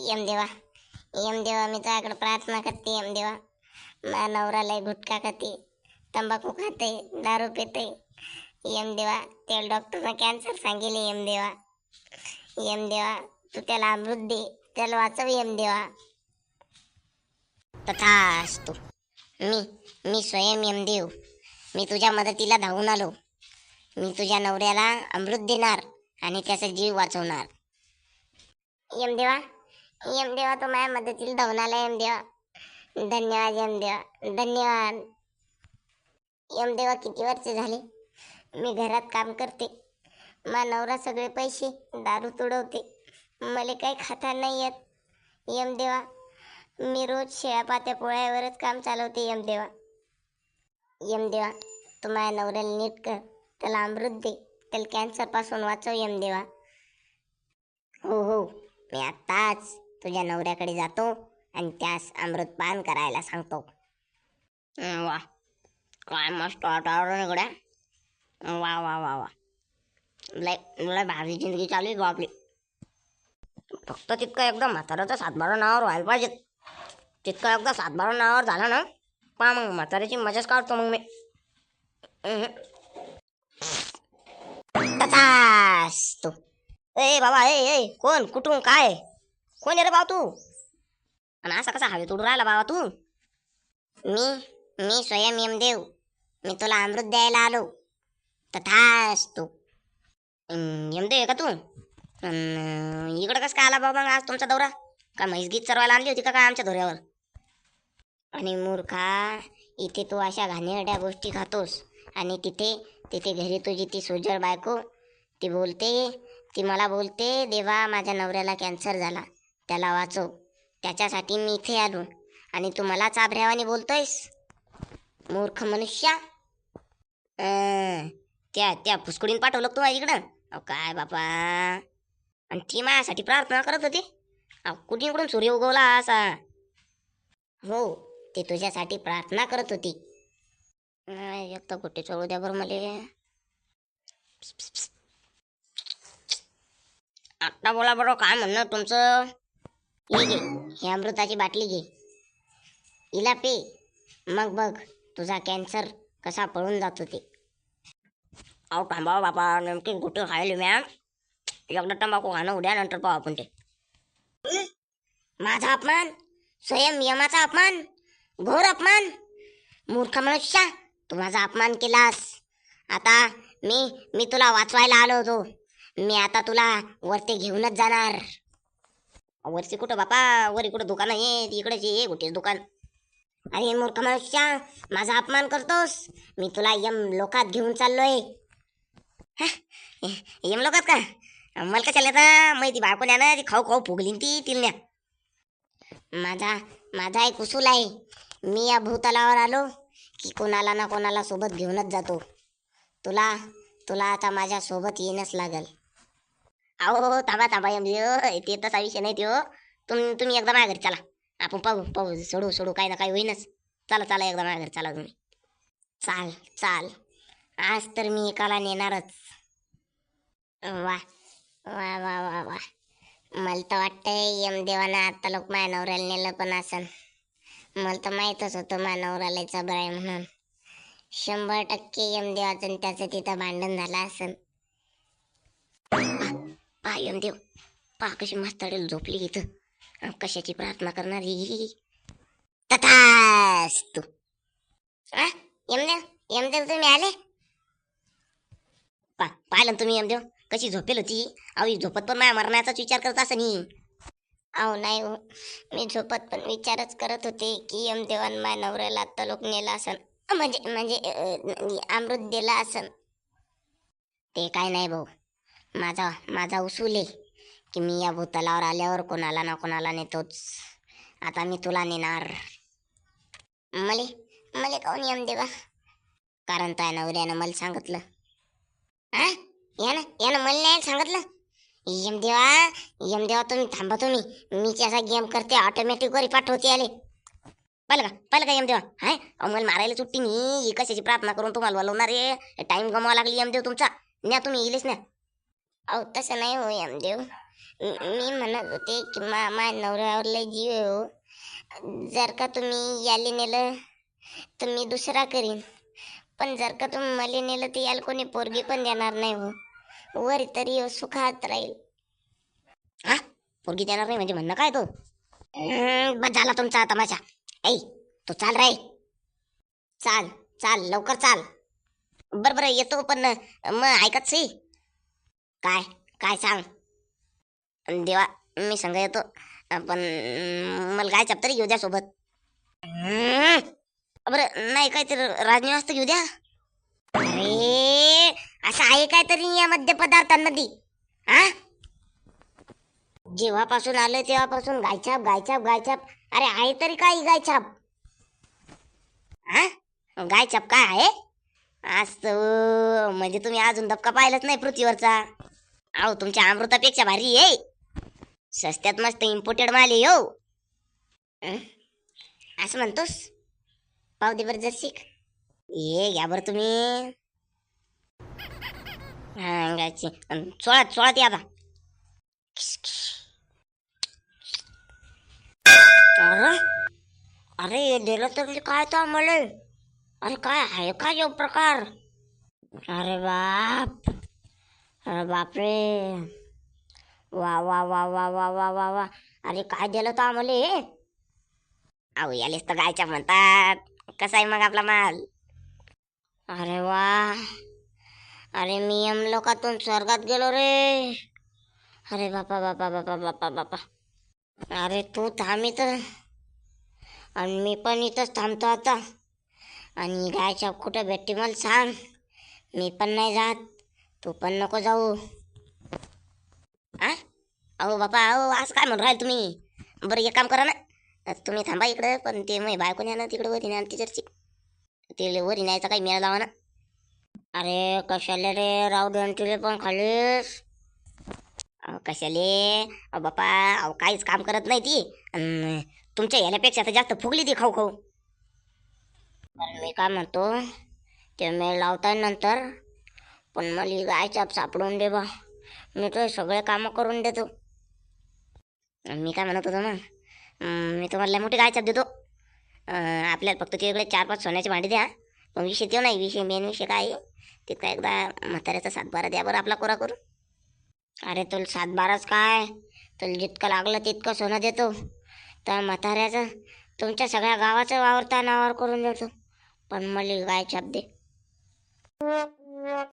यमदेवा यमदेवा, मी तुझ्याकडे प्रार्थना करते यमदेवा. माझा नवरा लय गुटखा खाते, तंबाखू खाते, दारू पिते यमदेवा. त्याला डॉक्टरनं कॅन्सर सांगितले यमदेवा. यमदेवा, तू त्याला अमृत दे, त्याला वाचव यमदेवा. तथास्तु. मी मी स्वयं यमदेव, मी तुझ्या मदतीला धावून आलो. मी तुझ्या नवऱ्याला अमृत देणार आणि त्याचा जीव वाचवणार. यमदेवा यमदेवा, तू माझ्या मदतीला धावून आला यमदेवा. धन्यवाद यमदेवा, धन्यवाद. यमदेवा, किती वर्ष झाले मी घरात काम करते. माझा नवरा सगळे पैसे दारू तुडवते, मला काही खाता नाही येत यमदेवा. मी रोज शेळ्यापात्या पोळ्यावरच काम चालवते यमदेवा. यमदेवा, तू माझ्या नवऱ्याला नीट कर, त्याला अमृत दे, त्याला कॅन्सरपासून वाचव यमदेवा. हो हो, मी आत्ताच तुझ्या नवऱ्याकडे जातो आणि त्यास अमृतपान करायला सांगतो. वा, काय मस्त वातावरण इकडे. वा वा वा वा, लय लय भारी जिंदगी चालू आहे आपली. फक्त तितकं एकदम म्हाताऱ्याचा सातबारा नावावर व्हायला पाहिजे. तितकं एकदा सातबारा नावावर झाला ना, पहा मग म्हाताऱ्याची मजाच काढतो मग मी. तथास्तु. ए बाबा, ए कोण, कुठून, काय, कोण आहे रे बाबा तू? आणि असा कसा हवेत उडून राहिला बाबा तू? मी स्वयं यमदेव, मी तुला अमृत द्यायला आलो. तथास्तु. यमदेव आहे का तू? इकडं कसं काय आला बाबा आज तुमचा दौरा? का म्हैस गीत चरवायला आणली होती का काय आमच्या दौऱ्यावर? आणि मूर्खा, इथे तू अशा घाणेरड्या गोष्टी खातोस आणि तिथे घरी तुझी ती सोजळ बायको ती मला बोलते, देवा माझ्या नवऱ्याला कॅन्सर झाला, त्याला वाचव, त्याच्यासाठी मी इथे आलो, आणि तू मला चाभऱ्यावानी बोलतोयस मूर्ख मनुष्या. त्या फुसकुडीन पाठवलं तू इकडं? काय बापा, आणि ती माझ्यासाठी प्रार्थना करत होती. कुठून सूर्य उगवला असा? हो, ती तुझ्यासाठी प्रार्थना करत होती. एक तर कुठे चळू द्या बरं मले. आत्ता बोला बरं, काय म्हणणं तुमचं? हे घे, हे अमृताची बाटली घे, हिला पे, मग बघ तुझा कॅन्सर कसा पळून जातो ते. अहो थांबा बापा, नेमके कुठे खायले मॅम? एकदा तंबाखू खाणं उद्या, नंतर पाहू आपण ते. माझा अपमान, स्वयं यमाचा अपमान, घोर अपमान. मूर्ख मनुष्या, तू माझा अपमान केलास. आता मी तुला वाचवायला आलो होतो. मी आता तुला वरती घेऊनच जाणार. वरती कुठं बापा? वरी कुठं दुकान आहे? इकडेच ये कुठेच दुकान. अरे मूर्ख मनुष्या, माझा अपमान करतोस. मी तुला यम लोकात घेऊन चाललोय. यम लोकात का? मला कशाला आता माहिती बायकोल्या ना, ती खाऊ फुगली ती तिलण्या. माझा एक उसूल आहे. मी या भूतलावर आलो की कोणाला ना कोणाला सोबत घेऊनच जातो. तुला आता माझ्या सोबत येणंच लागल. अहो थांबा यमदेव, ते तसा विषय नाही तो. तुम्ही एकदा माझ्या घरी चला, आपण पाहू सोडू काही ना काही होईनच. चला एकदा माझ्या घरी चला तुम्ही. चाल, आज तर मी एकाला नेणारच. वा वा वा वा वा, मला तर वाटतंय यमदेवानं आता लोक माझ्या नवऱ्याला नेलं पण असन. मला तर माहीतच होतं माझ्या नवऱ्याला चबर आहे म्हणून. 100% यमदेवाचं आणि त्याचं तिथं भांडण झालं असन. पा यमदेव, पा कशी म्हातारीला झोपली इथं, कशाची प्रार्थना करणार ही? तथास्तु. यमदेव तुम्ही आले? पाहिलं तुम्ही यमदेव कशी झोपेल होती? अहो झोपत पण माझ्या मरण्याचाच विचार करत असं नाही. अहो नाही हो, मी झोपत पण विचारच करत होते की यमदेवान माझ्या नवऱ्याला आत्ता लोक नेला असन, म्हणजे अमृत दिला असन. ते काय नाही भाऊ, माझा उसूल आहे की मी या भूतलावर आल्यावर कोणाला ना कोणाला नेतोच. आता मी तुला नेणार. मले कोण यमदेवा? कारण त्या नवऱ्यानं मला सांगितलं. यानं मला नाही सांगितलं. यमदेवा तुम्ही थांबा, मी त्याचा गेम करते, ऑटोमॅटिक वरी पाठवते आले. पाहिलं का यमदेवा? हाय मला मारायला सुट्टी नाही. कशाची प्रार्थना करून तुम्हाला बोलवणार आहे? टाइम गमावा लागली यमदेव तुमचा. न्या तुम्ही येईलच ना. अहो तसं नाही हो यमदेव, मी म्हणत होते की माझ्या नवऱ्यावर लय जीव आहे हो. जर का तुम्ही याले नेलं तर मी दुसरा करीन, पण जर का तुम्ही मला नेलं तर याला कोणी पोरगी पण देणार नाही हो. वर तरी हो सुखात राहील. हा, पोरगी देणार नाही म्हणजे म्हणणं काय तो? बस झाला तुमचा तमाशा. ऐ, तू चाल रे, चाल चाल लवकर चाल. बरं बरं येतो, पण मग ऐकत सी काय काय सांग. देवा, मी संग येतो, पण मला गाय तरी घेऊ द्या सोबत. बरं नाही काय तर राजनिवास तर घेऊ द्या. अरे असं आहे काय तरी या मद्यपदार्थांमध्ये? हा, जेव्हापासून आलं तेव्हापासून गायछाप गायछाप गायछाप. अरे आहे तरी काय गायछाप? हा, गायछाप काय आहे असं? म्हणजे तुम्ही अजून धबका पाहिलाच नाही पृथ्वीवरचा. अहो तुमच्या अमृतापेक्षा भारी आहे. सस्त्यात मस्त इम्पोर्टेड माल आहे हो. हं? असं म्हणतोस? पाव दे बरं जर्शिक. ये घ्या बरं तुम्ही. हा गायची चोळात चोळात या आता. अरे अरे दिलं तर काय तो आम्हाला? अरे काय आहे काय यो प्रकार? अरे बाप, अरे बापरे, वा वा वा वा वा वा वा वा. अरे काय दिलं तो आम्हाला हे? अहो यालेच तर गायच्या म्हणतात. कसा आहे मग आपला माल? अरे वा, अरे मी यमलोकातून स्वर्गात गेलो रे. अरे बापा बापा बापा बापा बापा. अरे तू थांब इथं, आणि मी पण इथंच थांबतो आता. आणि गायच्या कुठं भेटते मला सांग, मी पण नाही जात, तू पण नको जाऊ. आ, अहो बापा, अहो असं काय म्हणून राहील तुम्ही? बरं एक काम करा ना, तुम्ही थांबा इकडं, पण ते मग बायको न्या ना तिकडं वरी न्या टीचरची. ते वरी न्यायचा काही मेळा लावा ना. अरे कशाले रे, राहू दे तिले पण खालीस. अहो कशाले? अहो बापा, अहो काहीच काम करत नाही ती, तुमच्या ह्याच्यापेक्षा तर जास्त फुगली ती खाऊ खाऊ. मी काय म्हणतो, ते मेळ लावताय नंतर, पण मला ही गायछाप सापडून दे बा. मी तर सगळे कामं करून देतो. मी काय म्हणत होतो ना, मी तुम्हाला लय मोठी गायछाप देतो. आपल्याला फक्त तिकडे 4-5 सोन्याची भांडी द्या. पण विषय तो नाही, विषय मेन विषय काय आहे, तिथं एकदा म्हाताऱ्याचा 7-12 द्या बरं आपला कोरा करून. अरे तुला 7-12च काय, तुला जितकं लागलं तितकं सोनं देतो. तर म्हाताऱ्याचं तुमच्या सगळ्या गावाचं वावर नावावर करून देतो, पण मला गायछाप दे.